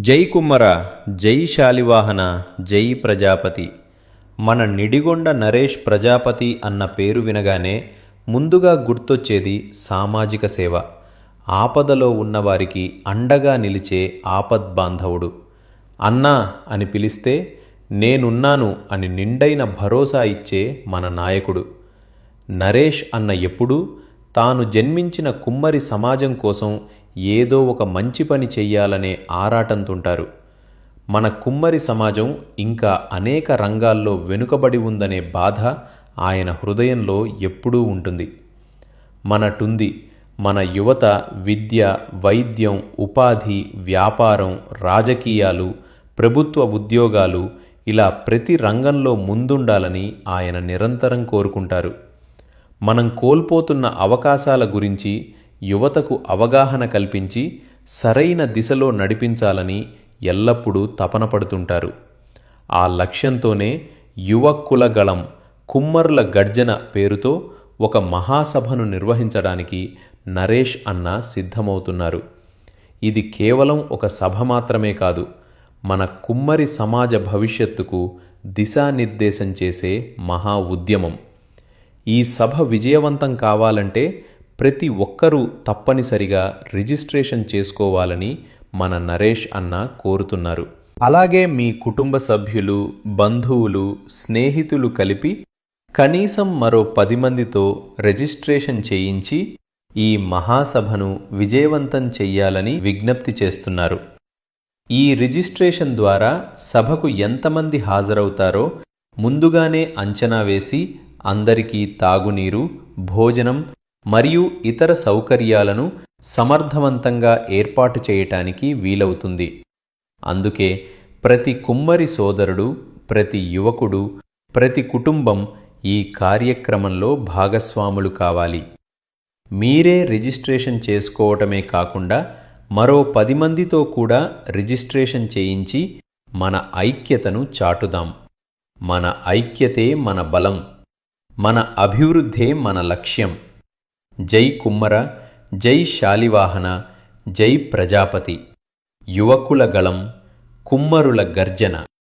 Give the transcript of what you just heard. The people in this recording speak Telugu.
జై కుమ్మర, జై శాలివాహన, జై ప్రజాపతి. మన నిడిగొండ నరేష్ ప్రజాపతి అన్న పేరు వినగానే ముందుగా గుర్తొచ్చేది సామాజిక సేవ. ఆపదలో ఉన్నవారికి అండగా నిలిచే ఆపద్బాంధవుడు. అన్నా అని పిలిస్తే నేనున్నాను అని నిండైన భరోసా ఇచ్చే మన నాయకుడు. నరేష్ అన్న ఎప్పుడూ తాను జన్మించిన కుమ్మరి సమాజం కోసం ఏదో ఒక మంచి పని చెయ్యాలనే ఆరాటంతుంటారు. మన కుమ్మరి సమాజం ఇంకా అనేక రంగాల్లో వెనుకబడి ఉందనే బాధ ఆయన హృదయంలో ఎప్పుడూ ఉంటుంది. మనటుంది మన యువత విద్య, వైద్యం, ఉపాధి, వ్యాపారం, రాజకీయాలు, ప్రభుత్వ ఉద్యోగాలు ఇలా ప్రతి రంగంలో ముందుండాలని ఆయన నిరంతరం కోరుకుంటారు. మనం కోల్పోతున్న అవకాశాల గురించి యువతకు అవగాహన కల్పించి సరైన దిశలో నడిపించాలని ఎల్లప్పుడూ తపన పడుతుంటారు. ఆ లక్ష్యంతోనే యువ కులగళం కుమ్మరుల గర్జన పేరుతో ఒక మహాసభను నిర్వహించడానికి నరేష్ అన్న సిద్ధమవుతున్నారు. ఇది కేవలం ఒక సభ మాత్రమే కాదు, మన కుమ్మరి సమాజ భవిష్యత్తుకు దిశానిర్దేశం చేసే మహా ఉద్యమం. ఈ సభ విజయవంతం కావాలంటే ప్రతి ఒక్కరూ తప్పనిసరిగా రిజిస్ట్రేషన్ చేసుకోవాలని మన నరేష్ అన్న కోరుతున్నారు. అలాగే మీ కుటుంబ సభ్యులు, బంధువులు, స్నేహితులు కలిపి కనీసం మరో 10 మందితో రిజిస్ట్రేషన్ చేయించి ఈ మహాసభను విజయవంతం చెయ్యాలని విజ్ఞప్తి చేస్తున్నారు. ఈ రిజిస్ట్రేషన్ ద్వారా సభకు ఎంతమంది హాజరవుతారో ముందుగానే అంచనా వేసి అందరికీ తాగునీరు, భోజనం మరియు ఇతర సౌకర్యాలను సమర్థవంతంగా ఏర్పాటు చేయటానికి వీలవుతుంది. అందుకే ప్రతి కుమ్మరి సోదరుడు, ప్రతి యువకుడు, ప్రతి కుటుంబం ఈ కార్యక్రమంలో భాగస్వాములు కావాలి. మీరే రిజిస్ట్రేషన్ చేసుకోవటమే కాకుండా మరో 10 మందితో కూడా రిజిస్ట్రేషన్ చేయించి మన ఐక్యతను చాటుదాం. మన ఐక్యతే మన బలం, మన అభివృద్ధే మన లక్ష్యం. జై కుమ్మర, జై శాలివాహన, జై ప్రజాపతి. యువకుల గళం, కుమ్మరుల గర్జన.